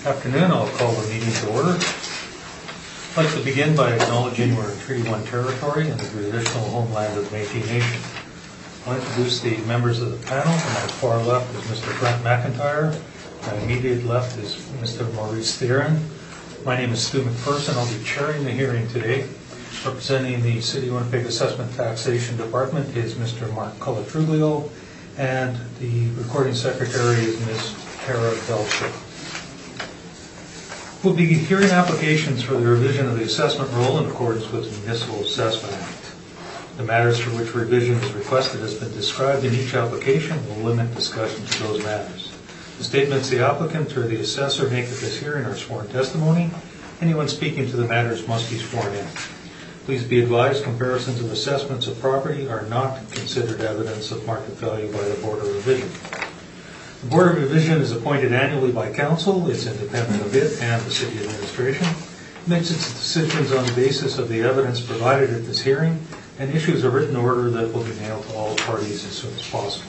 Afternoon, I'll call the meeting to order. I'd like to begin by acknowledging we're in Treaty 1 territory and the traditional homeland of the Métis Nation. I'll introduce the members of the panel. On my far left is Mr. Brent McIntyre. My immediate left is Mr. Maurice Theron. My name is Stu McPherson. I'll be chairing the hearing today. Representing the City of Winnipeg Assessment Taxation Department is Mr. Mark Colatruglio, and the recording secretary is Ms. Tara Belcher. We'll be hearing applications for the revision of the assessment roll in accordance with the Municipal Assessment Act. The matters for which revision is requested has been described in each application. We'll limit discussion to those matters. The statements the applicant or the assessor make at this hearing are sworn testimony. Anyone speaking to the matters must be sworn in. Please be advised comparisons of assessments of property are not considered evidence of market value by the Board of Revision. The Board of Revision is appointed annually by Council. It's independent of it and the City Administration. It makes its decisions on the basis of the evidence provided at this hearing and issues a written order that will be mailed to all parties as soon as possible.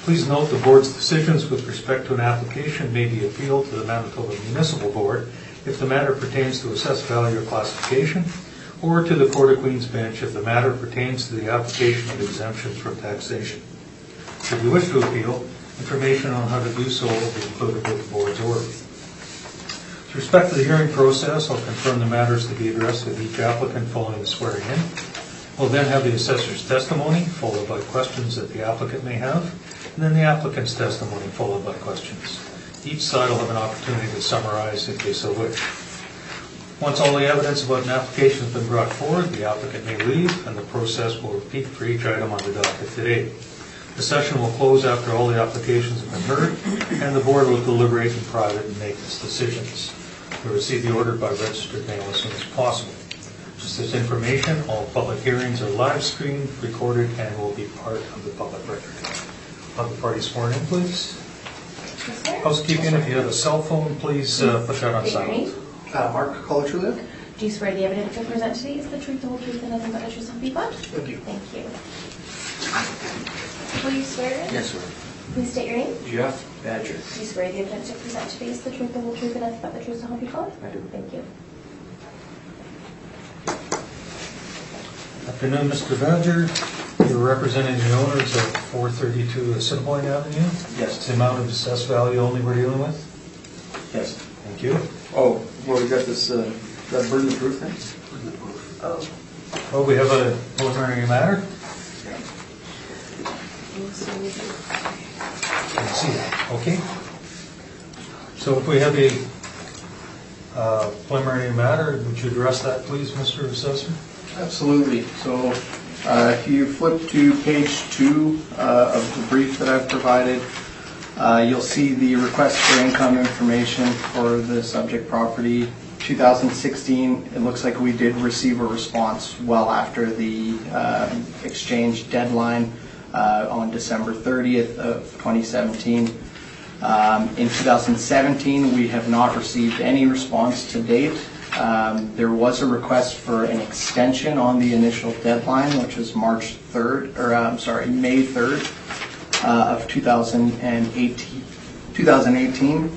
Please note the Board's decisions with respect to an application may be appealed to the Manitoba Municipal Board if the matter pertains to assessed value or classification, or to the Court of Queen's Bench if the matter pertains to the application of exemptions from taxation. Should you wish to appeal, information on how to do so will be included with the Board's order. With respect to the hearing process, I'll confirm the matters to be addressed with each applicant following the swearing in. We'll then have the assessor's testimony, followed by questions that the applicant may have, and then the applicant's testimony, followed by questions. Each side will have an opportunity to summarize if they so wish. Once all the evidence about an application has been brought forward, the applicant may leave, and the process will repeat for each item on the docket today. The session will close after all the applications have been heard, and the Board will deliberate in private and make its decisions. We'll receive the order by registered mail as soon as possible. Just as information, all public hearings are live streamed, recorded, and will be part of the public record. Have the party sworn in, please. Housekeeping, if you have a cell phone, please put that on silent. Mark Colatruglio. Do you swear the evidence you'll present today is the truth, the whole truth, and nothing but the truth, so help you God? Thank you. Thank you. Will you swear? Yes, sir. Please state your name. Jeff Badger. Do you swear the evidence you'll present today is the truth, the whole truth, and nothing but the truth, so help you God? I do. Thank you. Afternoon, Mr. Badger. You're representing the owners of 432 Assiniboine Avenue. Yes. It's the amount of assessed value only we're dealing with? Yes. Thank you. Oh, well, we got this, that burden of proof thing? Burden of proof. Oh. Well, we have a preliminary matter. I can see that. Okay. So if we have a preliminary matter, would you address that, please, Mr. Assessor? Absolutely. So if you flip to page 2 of the brief that I've provided, you'll see the request for income information for the subject property. 2016, it looks like we did receive a response well after the exchange deadline on December 30th of 2017. In 2017, we have not received any response to date. There was a request for an extension on the initial deadline, which was March 3rd, or I'm sorry, May 3rd of 2018.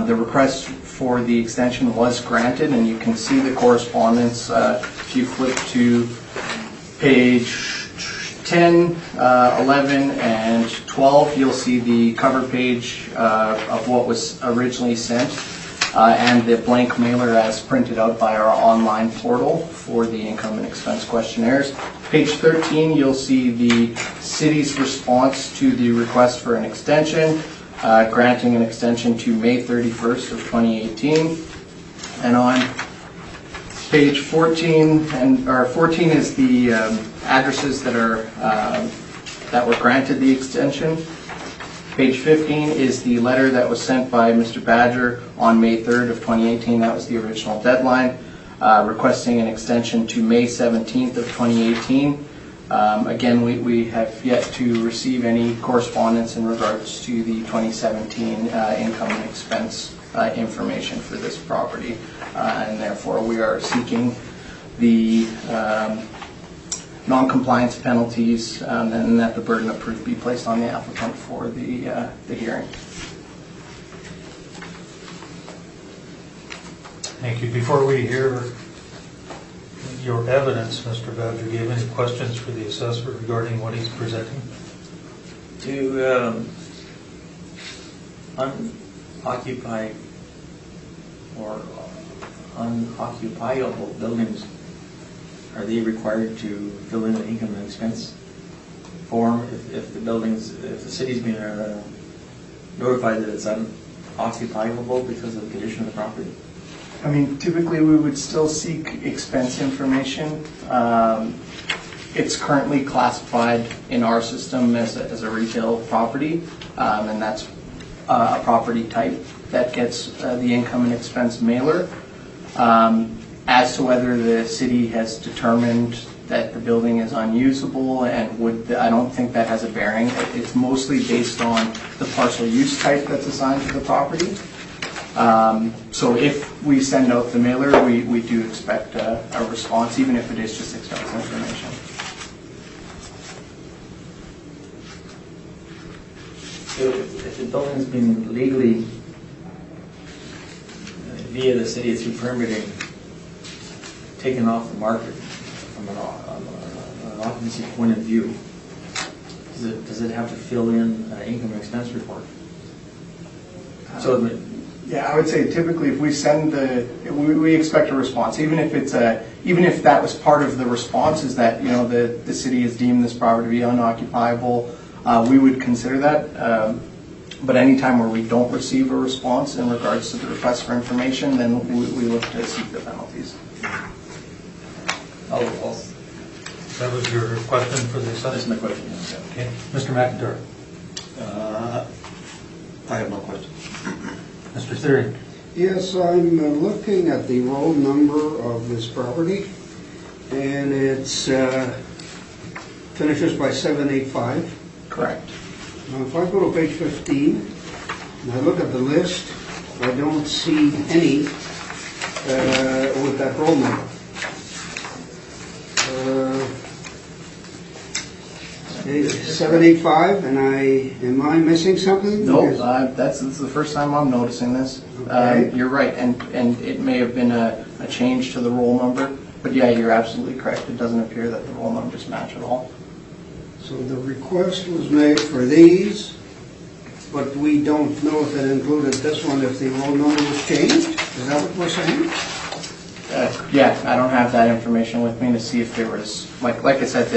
The request for the extension was granted, and you can see the correspondence. If you flip to page 10, 11, and 12, you'll see the cover page of what was originally sent. And the blank mailer as printed out by our online portal for the income and expense questionnaires. Page 13, you'll see the city's response to the request for an extension, granting an extension to May 31st of 2018. And on page 14, 14 is the addresses that are that were granted the extension. Page 15 is the letter that was sent by Mr. Badger on May 3rd of 2018. That was the original deadline, requesting an extension to May 17th of 2018. Again, we have yet to receive any correspondence in regards to the 2017 income and expense information for this property, and therefore we are seeking the non-compliance penalties, and that the burden of proof be placed on the applicant for the hearing. Thank you. Before we hear your evidence, Mr. Badger, do you have any questions for the assessor regarding what he's presenting? Do unoccupied or unoccupiable buildings, are they required to fill in an income and expense form if the city's been notified that it's unoccupiable because of the condition of the property? I mean, typically we would still seek expense information. It's currently classified in our system as a retail property, and that's a property type that gets the income and expense mailer. As to whether the city has determined that the building is unusable and I don't think that has a bearing. It's mostly based on the parcel use type that's assigned to the property. So if we send out the mailer, we do expect a response, even if it is just expense information. So if the building's been legally, via the city through permitting, taken off the market from an occupancy point of view, does it have to fill in an income and expense report? So Yeah, I would say typically if we send we expect a response, even if that was part of the response, is that the city has deemed this property to be unoccupiable, we would consider that. But anytime where we don't receive a response in regards to the request for information, then we look to seek the penalties. That was your question for the assessor? That's my question. Okay. Mr. McIntyre. I have no question. Mr. Thury. Yes, I'm looking at the roll number of this property, and it's finishes by 785. Correct. Now, if I go to page 15, and I look at the list, I don't see any with that roll number. 785, and am I missing something? No, this is the first time I'm noticing this. Okay. You're right, and it may have been a change to the roll number, but yeah, you're absolutely correct. It doesn't appear that the roll numbers match at all. So the request was made for these, but we don't know if it included this one, if the roll number was changed? Is that what we're saying? Yeah, I don't have that information with me to see if there was, like I said,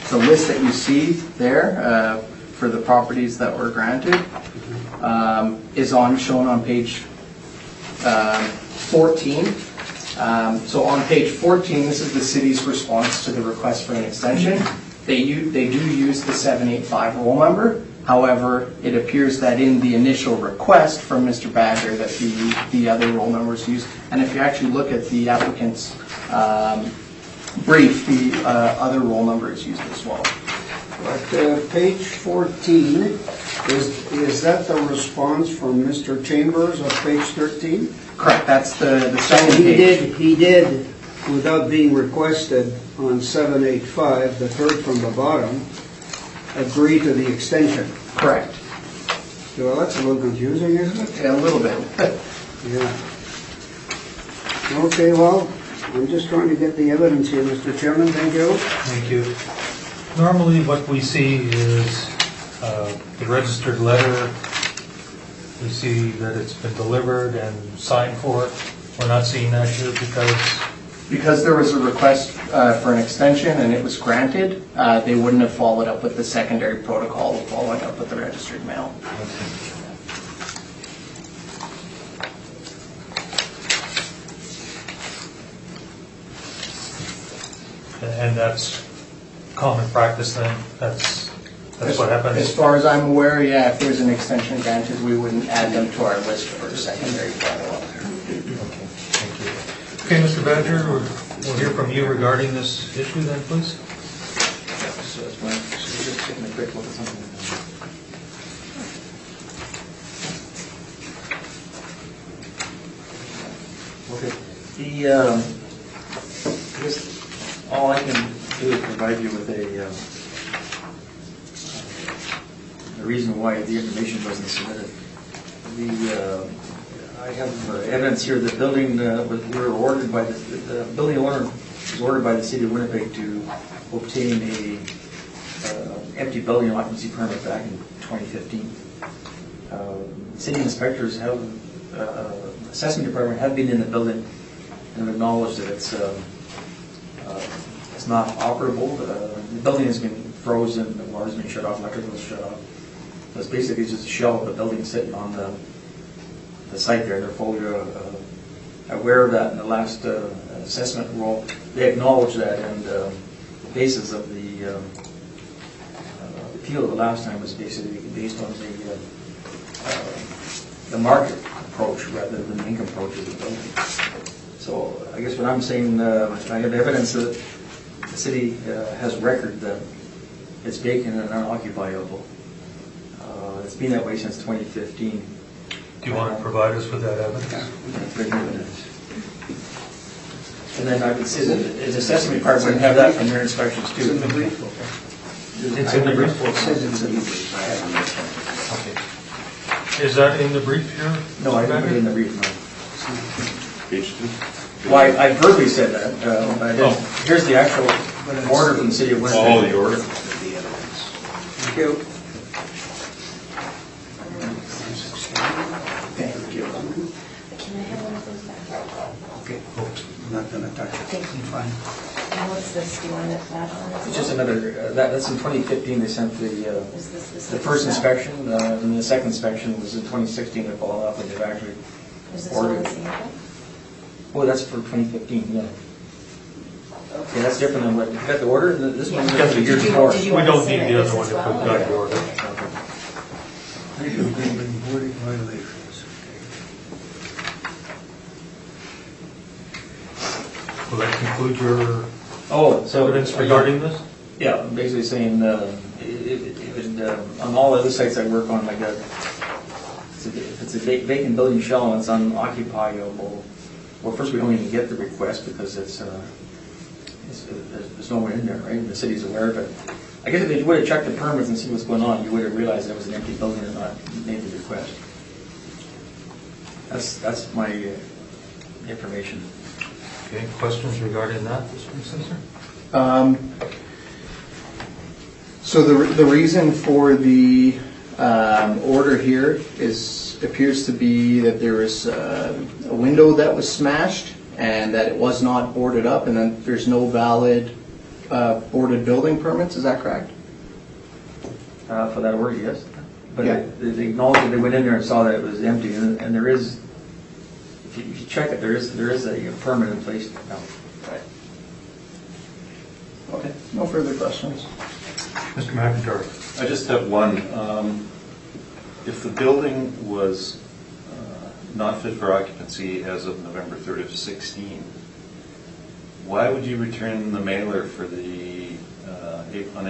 the list that you see there for the properties that were granted is shown on page 14. So on page 14, this is the city's response to the request for an extension. They do use the 785 roll number. However, it appears that in the initial request from Mr. Badger that the other roll numbers used. And if you actually look at the applicant's brief, the other roll number is used as well. But page 14, is that the response from Mr. Chambers of page 13? Correct, that's the second page. He did, without being requested on 785, the third from the bottom, agree to the extension. Correct. Well, that's a little confusing, isn't it? Yeah, a little bit. Yeah. Okay, well, I'm just trying to get the evidence here, Mr. Chairman. Thank you. Thank you. Normally what we see is the registered letter. We see that it's been delivered and signed for. We're not seeing that here Because there was a request for an extension and it was granted, they wouldn't have followed up with the secondary protocol of following up with the registered mail. And that's common practice then? That's what happens? As far as I'm aware, yeah, if there's an extension granted, we wouldn't add them to our list for secondary follow-up. Okay, thank you. Okay, Mr. Badger, we'll hear from you regarding this issue then, please. So that's why just taking a quick look at something. Okay. I guess all I can do is provide you with a reason why the information wasn't submitted. I have evidence here that building, we were ordered by the building owner was ordered by the city of Winnipeg to obtain a empty building occupancy permit back in 2015. City inspectors have, assessment department have been in the building and have acknowledged that it's not operable. The building has been frozen, the water's been shut off, electrical's shut off. So it's basically just a shell of the building sitting on the site there. They're fully aware of that in the last assessment roll. They acknowledged that, and the basis of the appeal the last time was basically based on the market approach rather than the income approach of the building. So I guess what I'm saying, I have evidence that the city has record that it's vacant and unoccupiable. It's been that way since 2015. Do you want to provide us with that evidence? And then I would say that the assessment department would have that from their inspections too. It's in the brief? It's in the brief? It says it's in the brief. Okay. Is that in the brief here? No, I didn't put it in the brief, no. Page 2. Well, I verbally said that, but here's the actual order from the city of Winnipeg. Oh, the order. Thank you. Thank you. Can I have one of those back? Okay, I'm not gonna touch it. Thank you. Fine. And what's this, do you want that on as It's just well? another, that's in 2015, they sent the Is this the first inspection, and the second inspection was in 2016, they followed up, and they've actually, Is this one ordered. the same thing? oh, that's for 2015, yeah. Okay, that's different than what, you got the order, this one was Yeah. the year Did you- before. did you We want to don't say need that the this other one as if we've well, got or- the order. Boarding violations. Will that conclude your Oh, so. evidence regarding this? Yeah, I'm basically saying, it would, on all other sites I work on, like that, if it's a vacant building shell and it's unoccupiable, well, first we don't even get the request because there's no one in there, right? And the city's aware of it. I guess if you would have checked the permits and see what's going on, you would have realized it was an empty building and not made the request. That's my information. Okay, questions regarding that, Mr. Assessor? So the reason for the order here appears to be that there is a window that was smashed and that it was not boarded up, and then there's no valid boarded building permits. Is that correct? For that order, yes. But Yeah. they acknowledged that they went in there and saw that it was empty, and there is, if you check it, there is a permit in place now. Right. Okay. No further questions. Mr. McIntyre? I just have one. If the building was not fit for occupancy as of November 3rd of 16, why would you return the mailer for the on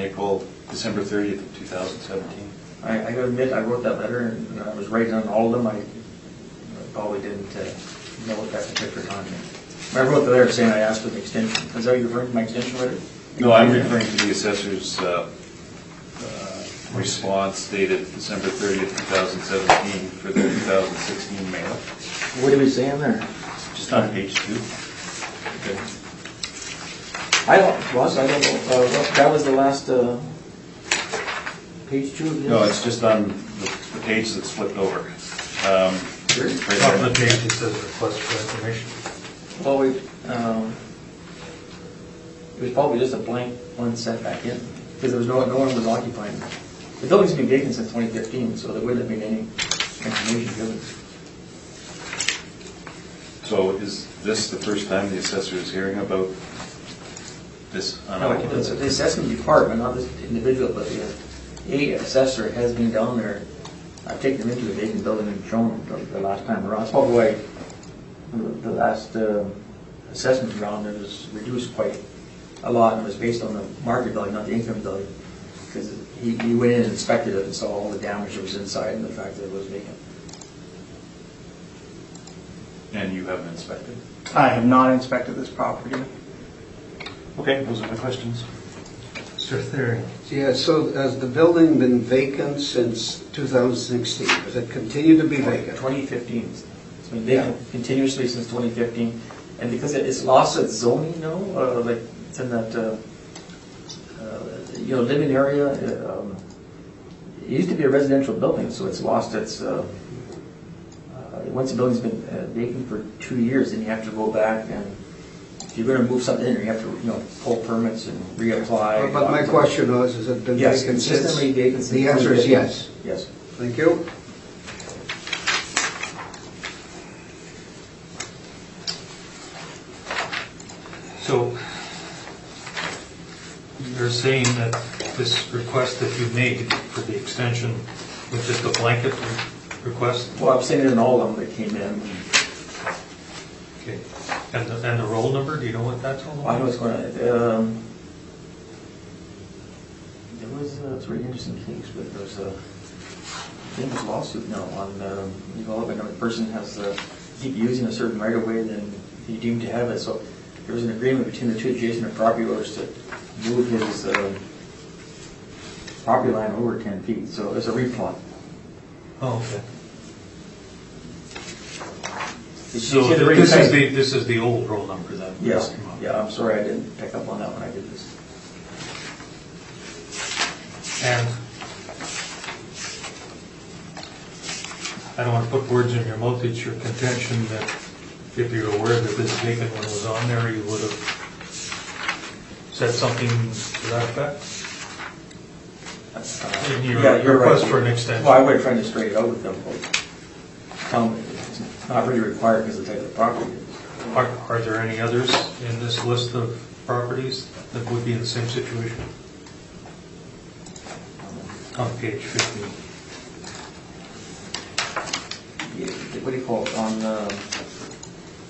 December 30th of 2017? I gotta admit, I wrote that letter, and I was writing on all of them. I probably didn't know what that particular time meant. I wrote the letter saying I asked for the extension. Is that what you're referring to, my extension letter? No, I'm referring to the assessor's response dated December 30th, 2017 for the 2016 mail. What did we say in there? Just on page 2. Okay. I don't know. That was the last page 2 of this? No, it's just on the page that's flipped over. Right Top of the there. page, it says request for information. Well, it was probably just a blank one set back in, because there was no one was occupying it. The building's been vacant since 2015, so there wouldn't have been any information given. So is this the first time the assessor is hearing about this No, unoccupied? it's the assessment department, not this individual, but the assessor has been down there. I've taken them into the vacant building and shown them the last time around. That's probably why the last assessment round, it was reduced quite a lot, and it was based on the market value, not the income value. Because he went in and inspected it and saw all the damage that was inside and the fact that it was vacant. And you haven't inspected? I have not inspected this property. Okay, those are my questions. Mr. Theory? Yeah, so has the building been vacant since 2016? Does it continue to be vacant? 2015. It's been vacant continuously since 2015, and because it's lost its zoning now, like it's in that, living area. It used to be a residential building, so it's lost its. Once the building's been vacant for 2 years, then you have to go back and if you're going to move something in, you have to pull permits and reapply. But my question was, has it been Yes, vacant since? consistently vacant since. The answer is yes. Yes. Thank you. So you're saying that this request that you made for the extension was just a blanket request? Well, I'm saying it in all of them that came in. Okay. And the roll number, do you know what that's all about? I know it's going to, there was it's a really interesting case, but there was a famous lawsuit now on development. A person has keep using a certain right of way, then he deemed to have it. So there was an agreement between the two adjacent property owners to move his property line over 10 feet. So it's a replot. Oh, okay. So So this is the old roll number then? Yes. Yeah, I'm sorry I didn't pick up on that when I did this. And I don't want to put words in your mouth. It's your contention that if you're aware that this vacant one was on there, you would have said something to that effect? In your you're request right. for an extension? Well, I would have tried to straighten it out with them. Tell them it's not really required because of the type of property it is. Are there any others in this list of properties that would be in the same situation? On page 15. What do you call it? On the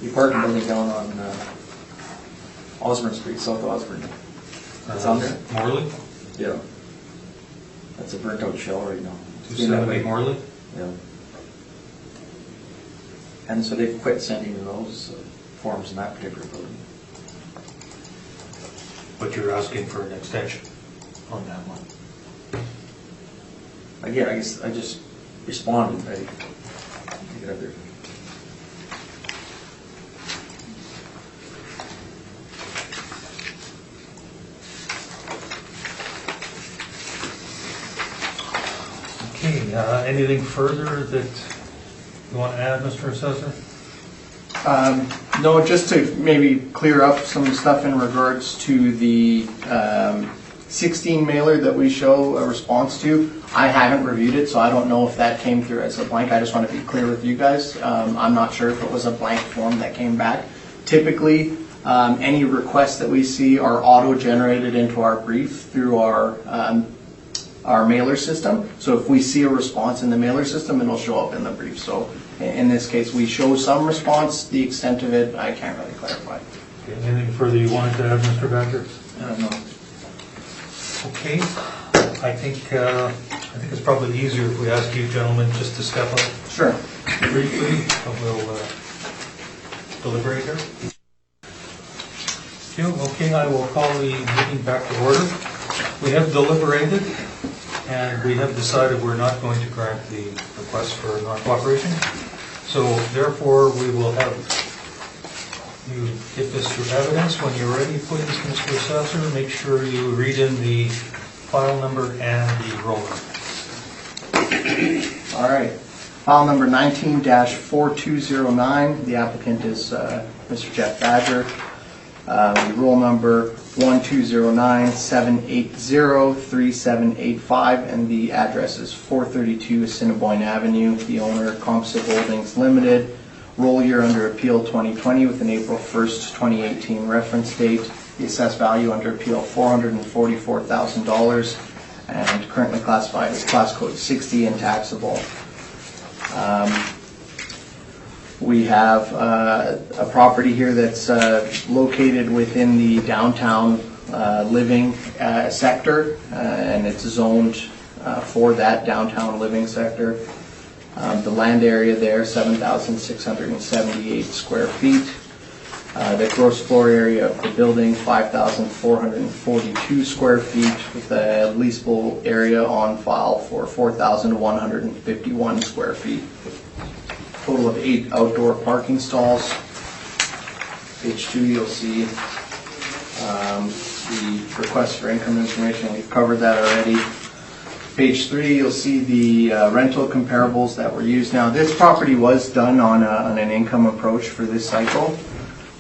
apartment building down on Osborne Street, South Osborne. It's on there? Morley? Yeah. That's a burnt out shell right now. It's been that way. 278 Morley? Yeah. And so they've quit sending those forms in that particular building. But you're asking for an extension on that one? Again, I guess I just responded. I take it up there. Okay, anything further that you want to add, Mr. Assessor? No, just to maybe clear up some stuff in regards to the 16 mailer that we show a response to. I haven't reviewed it, so I don't know if that came through as a blank. I just want to be clear with you guys. I'm not sure if it was a blank form that came back. Typically, any requests that we see are auto-generated into our brief through our mailer system. So if we see a response in the mailer system, it'll show up in the brief. So in this case, we show some response. The extent of it, I can't really clarify. Okay, anything further you wanted to add, Mr. Badger? No. Okay, I think it's probably easier if we ask you gentlemen just to step up Sure. briefly, and we'll deliberate here. Okay, I will call the meeting back to order. We have deliberated, and we have decided we're not going to grant the request for non-cooperation. So therefore, we will have you get this through evidence. When you're ready, please, Mr. Assessor, make sure you read in the file number and the roll number. All right. File number 19-4209. The applicant is Mr. Jeff Badger. The roll number 1209-780-3785, and the address is 432 Assiniboine Avenue. The owner, Composite Holdings Limited. Roll year under appeal 2020 with an April 1st, 2018 reference date. The assessed value under appeal $444,000 and currently classified as class code 60 and taxable. We have a property here that's located within the downtown living sector, and it's zoned for that downtown living sector. The land area there, 7,678 square feet. The gross floor area of the building, 5,442 square feet, with a leasable area on file for 4,151 square feet. total of 8 outdoor parking stalls. Page 2, you'll see the request for income information. We've covered that already. Page 3, you'll see the rental comparables that were used. Now, this property was done on an income approach for this cycle.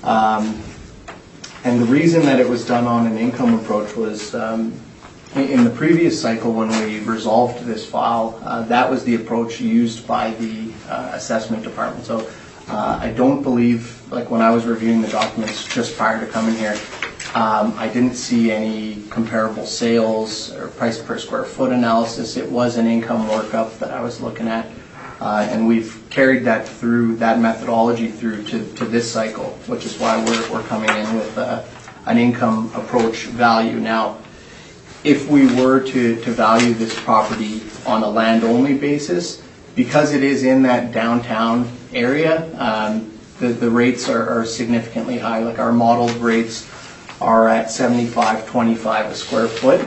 And the reason that it was done on an income approach was in the previous cycle when we resolved this file, that was the approach used by the assessment department. So I don't believe, like when I was reviewing the documents just prior to coming here, I didn't see any comparable sales or price per square foot analysis. It was an income workup that I was looking at. And we've carried that through, that methodology through to this cycle, which is why we're coming in with an income approach value. Now, if we were to value this property on a land-only basis, because it is in that downtown area, the rates are significantly high. Like our modeled rates are at $75.25 a square foot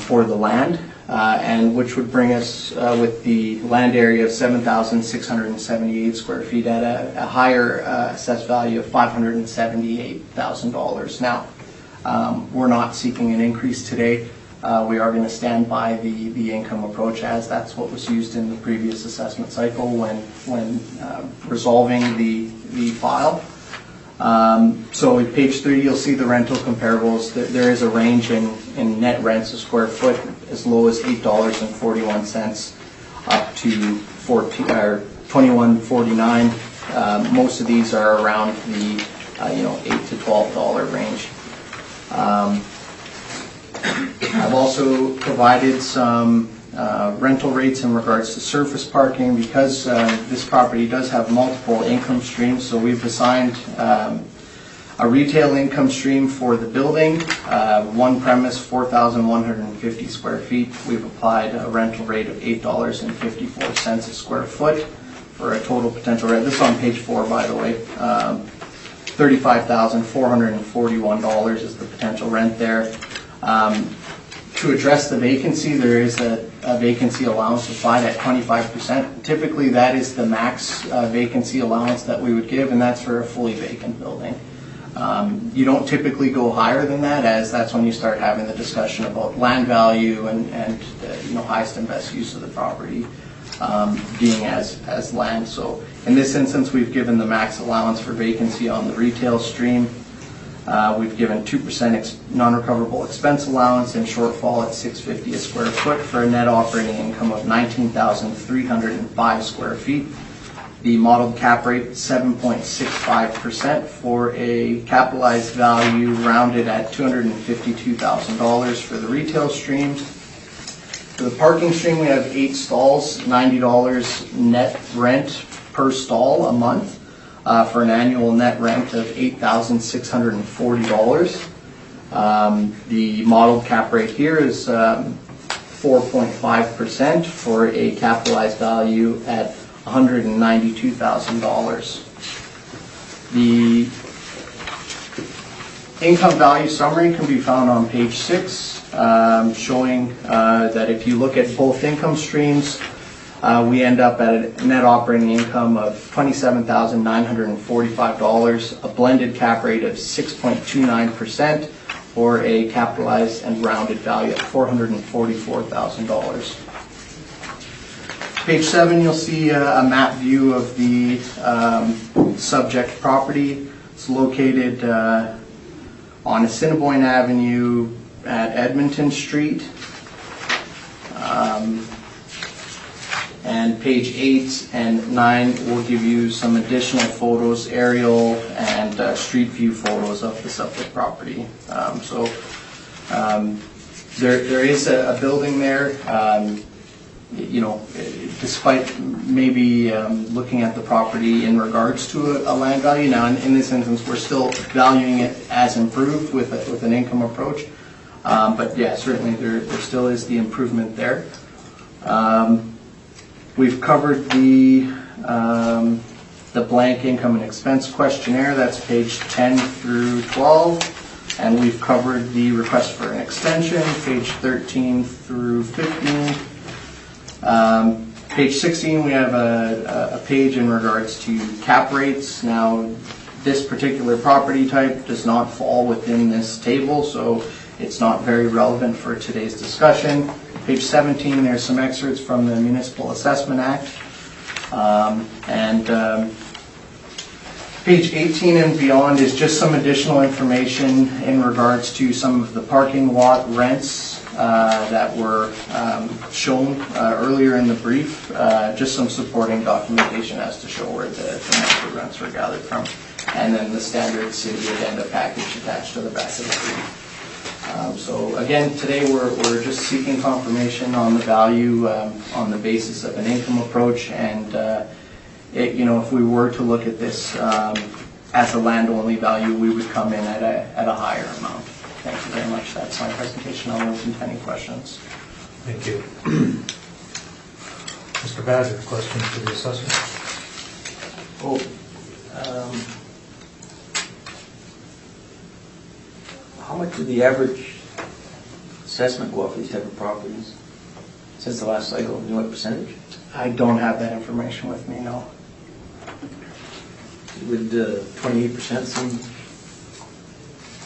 for the land. And which would bring us with the land area of 7,678 square feet at a higher assessed value of $578,000. Now, we're not seeking an increase today. We are going to stand by the income approach as that's what was used in the previous assessment cycle when resolving the file. So in page 3, you'll see the rental comparables. There is a range in net rents a square foot as low as $8.41 up to $21.49. Most of these are around the $8 to $12 range. I've also provided some rental rates in regards to surface parking because this property does have multiple income streams. So we've assigned a retail income stream for the building, one premise, 4,150 square feet. We've applied a rental rate of $8.54 a square foot for a total potential rent. This is on page 4, by the way. $35,441 is the potential rent there. To address the vacancy, there is a vacancy allowance applied at 25%. Typically, that is the max vacancy allowance that we would give, and that's for a fully vacant building. You don't typically go higher than that, as that's when you start having the discussion about land value and highest and best use of the property being as land. So in this instance, we've given the max allowance for vacancy on the retail stream. We've given 2% non-recoverable expense allowance and shortfall at $650 a square foot for a net operating income of 19,305 square feet. The modeled cap rate 7.65% for a capitalized value rounded at $252,000 for the retail stream. For the parking stream, we have 8 stalls, $90 net rent per stall a month. For an annual net rent of $8,640. The modeled cap rate here is 4.5% for a capitalized value at $192,000. The income value summary can be found on page 6, showing that if you look at both income streams, we end up at a net operating income of $27,945, a blended cap rate of 6.29%, or a capitalized and rounded value at $444,000. Page 7, you'll see a map view of the subject property. It's located on Assiniboine Avenue at Edmonton Street. And page 8 and 9 will give you some additional photos, aerial and street view photos of the subject property. There is a building there. Despite maybe looking at the property in regards to a land value, now in this instance we're still valuing it as improved with an income approach. But yeah, certainly there still is the improvement there. We've covered the blank income and expense questionnaire, that's page 10 through 12, and we've covered the request for an extension, page 13 through 15. Page 16, we have a page in regards to cap rates. Now, this particular property type does not fall within this table, so it's not very relevant for today's discussion. Page 17, there's some excerpts from the Municipal Assessment Act. Page 18 and beyond is just some additional information in regards to some of the parking lot rents that were shown earlier in the brief. Just some supporting documentation as to show where the monthly rents were gathered from. And then the standard city addenda package attached to the back of the brief. So again, today we're just seeking confirmation on the value on the basis of an income approach, and if we were to look at this as a land-only value, we would come in at a higher amount. Thank you very much. That's my presentation. I'll open to any questions. Thank you. Mr. Badger, questions for the assessor? How much did the average assessment go up for these type of properties since the last cycle? Do you know what percentage? I don't have that information with me, no. Would 28% seem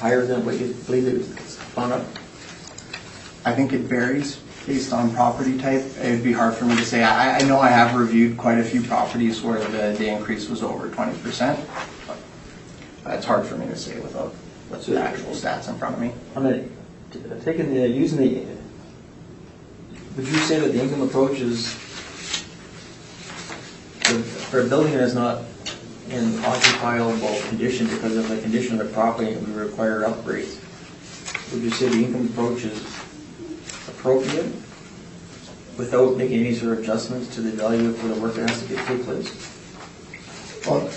higher than what you believe it's gone up? I think it varies based on property type. It would be hard for me to say. I know I have reviewed quite a few properties where the increase was over 20%. But it's hard for me to say without the actual stats in front of me. I mean, would you say that the income approach is for a building that is not in occupiable condition because of the condition of the property and we require upgrades? Would you say the income approach is appropriate without making any sort of adjustments to the value for the work that has to take place? Well,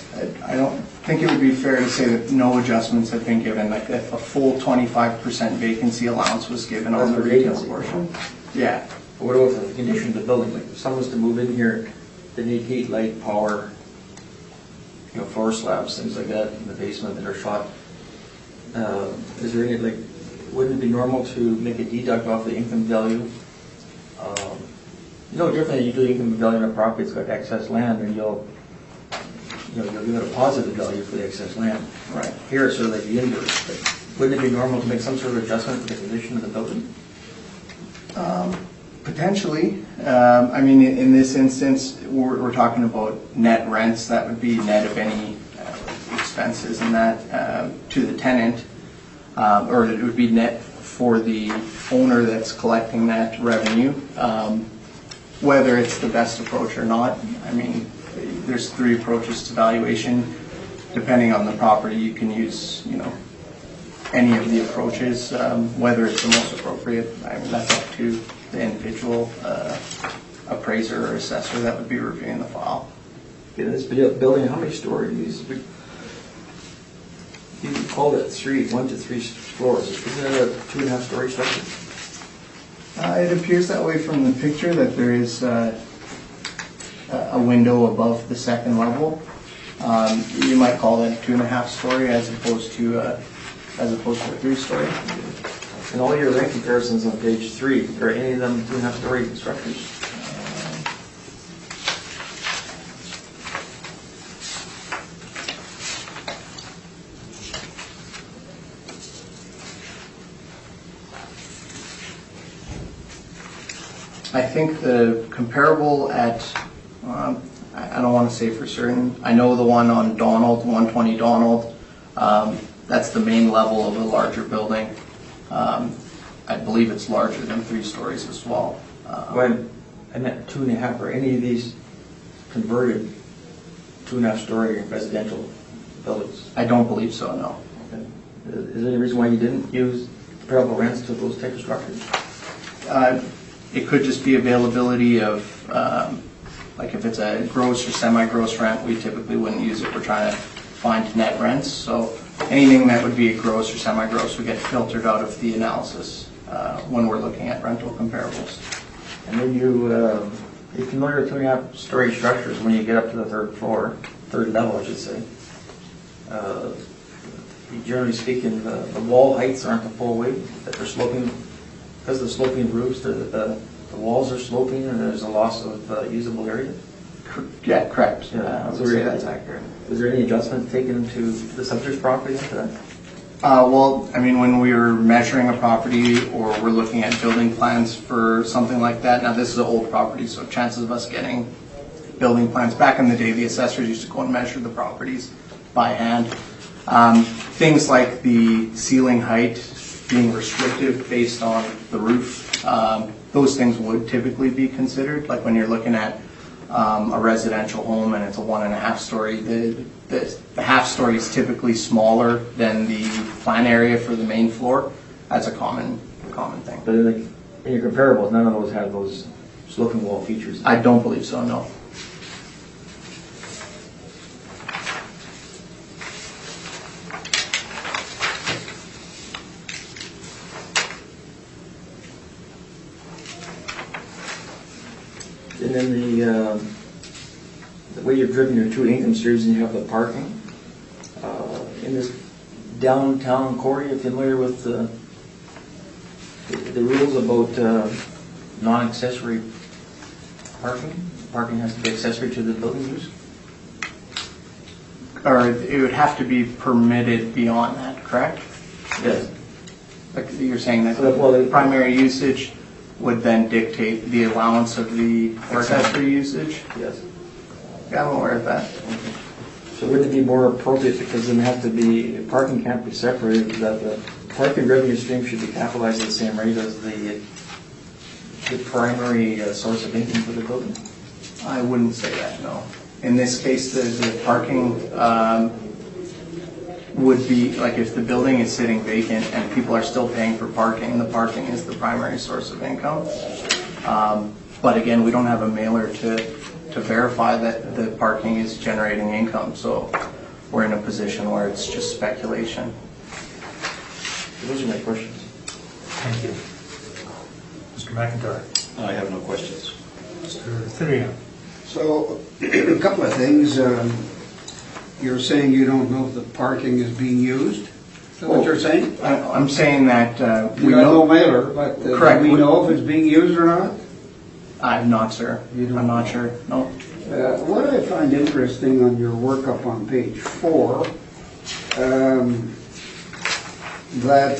I don't think it would be fair to say that no adjustments have been given. Like if a full 25% vacancy allowance was given on the retail portion. Yeah. But what about the condition of the building? Like if someone was to move in here, they need heat, light, power, floor slabs, things like that in the basement that are shot. Is there any, wouldn't it be normal to make a deduct off the income value? No different than you do income value on a property that's got excess land, and you'll give it a positive value for the excess land. Right. Here it's sort of like the inverse. But wouldn't it be normal to make some sort of adjustment to the condition of the building? Potentially. I mean, in this instance, we're talking about net rents. That would be net of any expenses and that to the tenant, or it would be net for the owner that's collecting that revenue. Whether it's the best approach or not, I mean, there's 3 approaches to valuation. Depending on the property, you can use, any of the approaches. Whether it's the most appropriate, I mean, that's up to the individual appraiser or assessor that would be reviewing the file. Okay, this building, how many stories? You called it 1 to 3 floors. Isn't it a 2.5 story structure? It appears that way from the picture, that there is a window above the second level. You might call that a 2.5 story as opposed to a 3 story. And all your rent comparisons on page 3, are any of them 2.5 story structures? I think the comparable at, I don't want to say for certain, I know the one on Donald, 120 Donald, that's the main level of a larger building. I believe it's larger than 3 stories as well. When I meant 2.5, are any of these converted 2.5 story residential buildings? I don't believe so, no. Okay. Is there any reason why you didn't use comparable rents to those type of structures? It could just be availability of, like if it's a gross or semi-gross rent, we typically wouldn't use it. We're trying to find net rents. So anything that would be a gross or semi-gross would get filtered out of the analysis when we're looking at rental comparables. And then you're familiar with 2.5 story structures when you get up to the 3rd floor, 3rd level, I should say. Generally speaking, the wall heights aren't the full weight, that they're sloping, because of the sloping roofs, the the walls are sloping and there's a loss of usable area? Yeah, correct. Yeah, I would so say that's accurate. Was there any adjustment taken to the subject property into that? Well, I mean, when we were measuring a property or we're looking at building plans for something like that, now this is an old property, so chances of us getting building plans, back in the day, the assessors used to go and measure the properties by hand. Things like the ceiling height being restrictive based on the roof, those things would typically be considered, like when you're looking at a residential home and it's a 1.5 story, the half story is typically smaller than the plan area for the main floor. That's a common thing. But in your comparables, none of those have those sloping wall features. I don't believe so, no. And then the way you've driven your two income streams and you have the parking, in this downtown core, are you familiar with the rules about non-accessory parking? Parking has to be accessory to the building use? Or it would have to be permitted beyond that, correct? Yes. Like you're saying that Well, the primary usage would then dictate the allowance of the accessory usage? Yes. Yeah, I'm aware of that. So wouldn't it be more appropriate, because then have to be, parking can't be separated, that the parking revenue stream should be capitalized at the same rate as the primary source of income for the building? I wouldn't say that, no. In this case, the parking would be, like if the building is sitting vacant and people are still paying for parking, the parking is the primary source of income. But again, we don't have a mailer to verify that the parking is generating income, so we're in a position where it's just speculation. Those are my questions. Thank you. Mr. McIntyre. I have no questions. Mr. Thirion. So, a couple of things. You're saying you don't know if the parking is being used? Is that what you're saying? I'm saying that We got no mailer, but Correct. do we know if it's being used or not? I'm not, sir. You don't I'm not know. sure, no. What I find interesting on your workup on page 4, that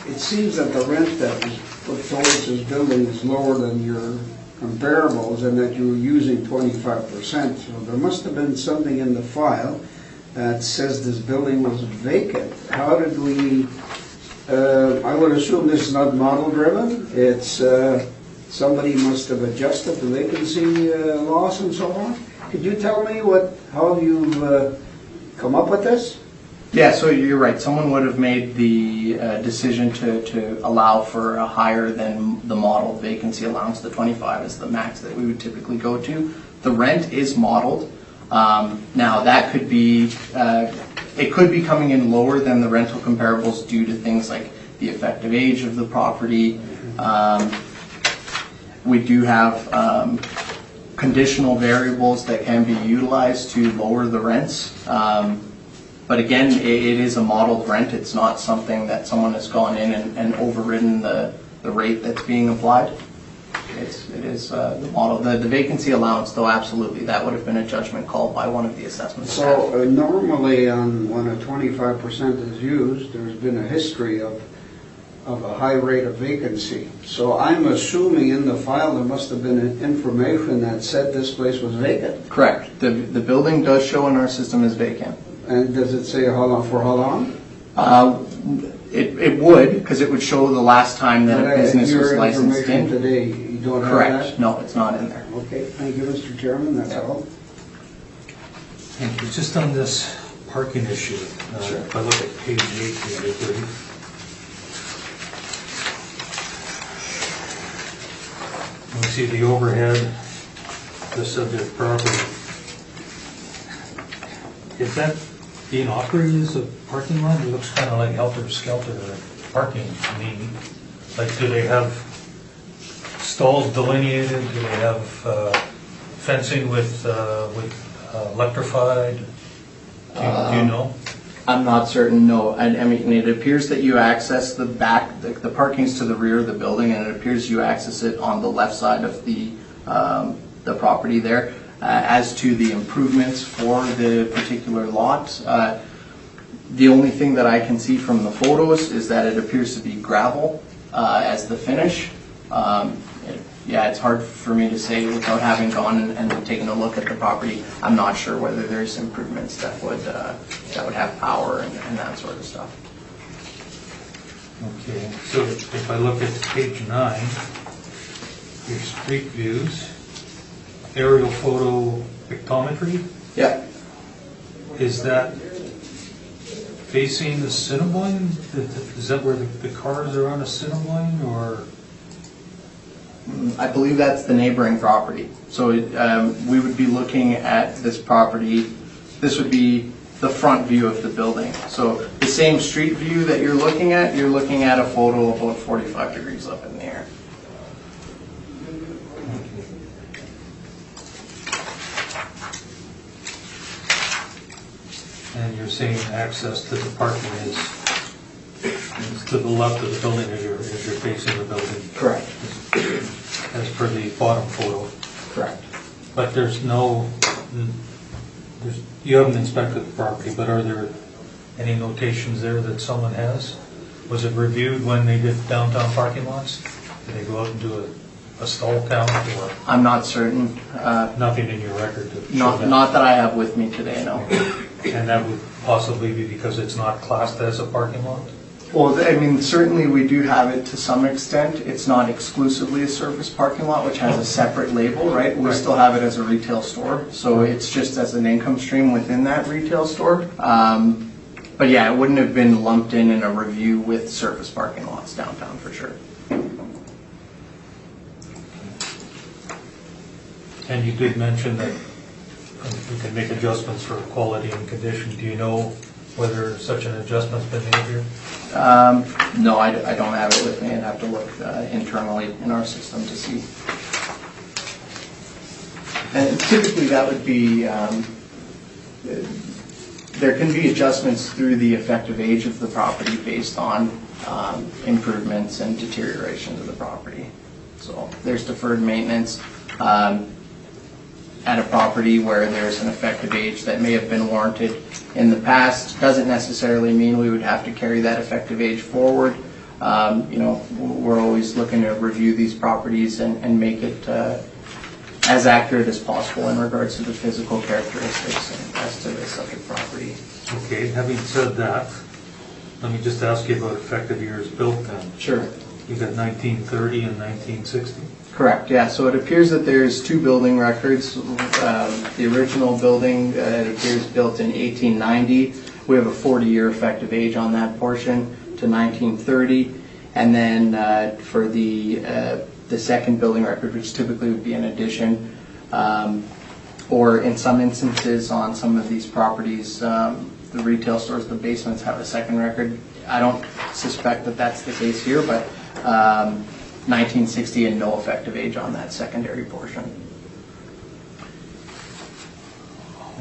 it seems that the rent that was put towards this building is lower than your comparables and that you were using 25%. So there must have been something in the file that says this building was vacant. How did we, I would assume this is not model driven. It's, somebody must have adjusted the vacancy loss and so on. Could you tell me how you've come up with this? Yeah, so you're right. Someone would have made the decision to allow for a higher than the model vacancy allowance. The 25 is the max that we would typically go to. The rent is modeled. Now that could be, it could be coming in lower than the rental comparables due to things like the effective age of the property. We do have conditional variables that can be utilized to lower the rents. But again, it is a modeled rent. It's not something that someone has gone in and overridden the rate that's being applied. It is the model. The vacancy allowance, though, absolutely, that would have been a judgment call by one of the assessment staff. So normally when a 25% is used, there's been a history of a high rate of vacancy. So I'm assuming in the file there must have been information that said this place was vacant. Correct. The building does show in our system as vacant. And does it say how long, for how long? It would, because it would show the last time that a business was licensed Your information in. today, you don't have Correct. that? No, it's not in there. Okay, thank you, Mr. Chairman, that's all. Thank you. Just on this parking issue, if I look at page 8 here, I believe. We see the overhead, the subject property. Is that being operated as a parking lot? It looks kind of like helter-skelter parking to me. Like, do they have stalls delineated? Do they have fencing with electrified? Do you know? I'm not certain, no. I mean, it appears that you access the back, the parking's to the rear of the building, and it appears you access it on the left side of the property there. As to the improvements for the particular lot, the only thing that I can see from the photos is that it appears to be gravel as the finish. Yeah, it's hard for me to say without having gone and taken a look at the property. I'm not sure whether there's improvements that would have power and that sort of stuff. Okay, so if I look at page 9, your street views, aerial photo pictometry, Yeah. is that facing the Assiniboine? Is that where the cars are on Assiniboine, or? I believe that's the neighboring property. So we would be looking at this property. This would be the front view of the building. So the same street view that you're looking at a photo about 45 degrees up in the air. And you're saying access to the parking is to the left of the building as you're facing the building? Correct. As per the bottom photo. Correct. But you haven't inspected the property, but are there any notations there that someone has? Was it reviewed when they did downtown parking lots? Did they go out and do a stall count, or I'm not certain. nothing in your record to show that? Not that I have with me today, no. And that would possibly be because it's not classed as a parking lot? Well, I mean, certainly we do have it to some extent. It's not exclusively a service parking lot, which has a separate label, right? We still have it as a retail store, so it's just as an income stream within that retail store. But yeah, it wouldn't have been lumped in a review with service parking lots downtown for sure. And you did mention that we can make adjustments for quality and condition. Do you know whether such an adjustment's been made here? No, I don't have it with me. I'd have to look internally in our system to see. And typically that would be, there can be adjustments through the effective age of the property based on improvements and deterioration of the property. So there's deferred maintenance at a property where there's an effective age that may have been warranted in the past. Doesn't necessarily mean we would have to carry that effective age forward. We're always looking to review these properties and make it as accurate as possible in regards to the physical characteristics and as to the subject property. Okay, having said that, let me just ask you about effective years built then. Sure. You got 1930 and 1960? Correct, yeah. So it appears that there's two building records. The original building, it appears built in 1890. We have a 40-year effective age on that portion to 1930. And then for the second building record, which typically would be an addition, or in some instances on some of these properties, the retail stores, the basements have a second record. I don't suspect that that's the case here, but 1960 and no effective age on that secondary portion.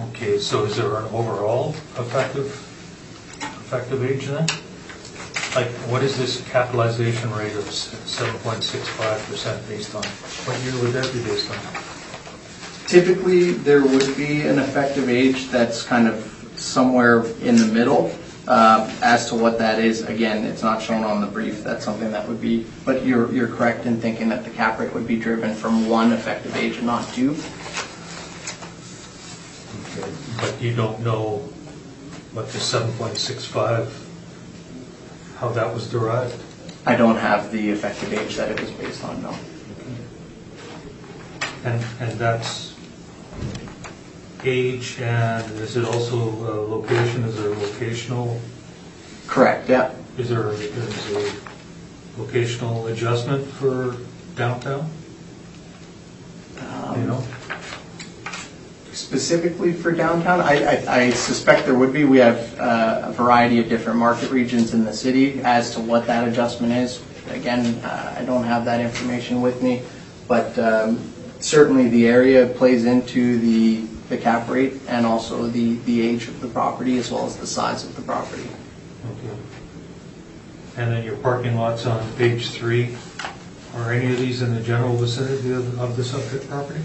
Okay, so is there an overall effective age then? Like, what is this capitalization rate of 7.65% based on? What year would that be based on? Typically, there would be an effective age that's kind of somewhere in the middle. As to what that is, again, it's not shown on the brief. That's something that would be, but you're correct in thinking that the cap rate would be driven from one effective age and not two. Okay, but you don't know what the 7.65, how that was derived? I don't have the effective age that it was based on, no. And that's age, and is it also location? Is there a locational? Correct, yeah. Is there a locational adjustment for downtown? You know? Specifically for downtown, I suspect there would be. We have a variety of different market regions in the city. As to what that adjustment is, again, I don't have that information with me, but certainly the area plays into the cap rate and also the age of the property as well as the size of the property. Okay. And then your parking lots on page 3, are any of these in the general vicinity of the subject property?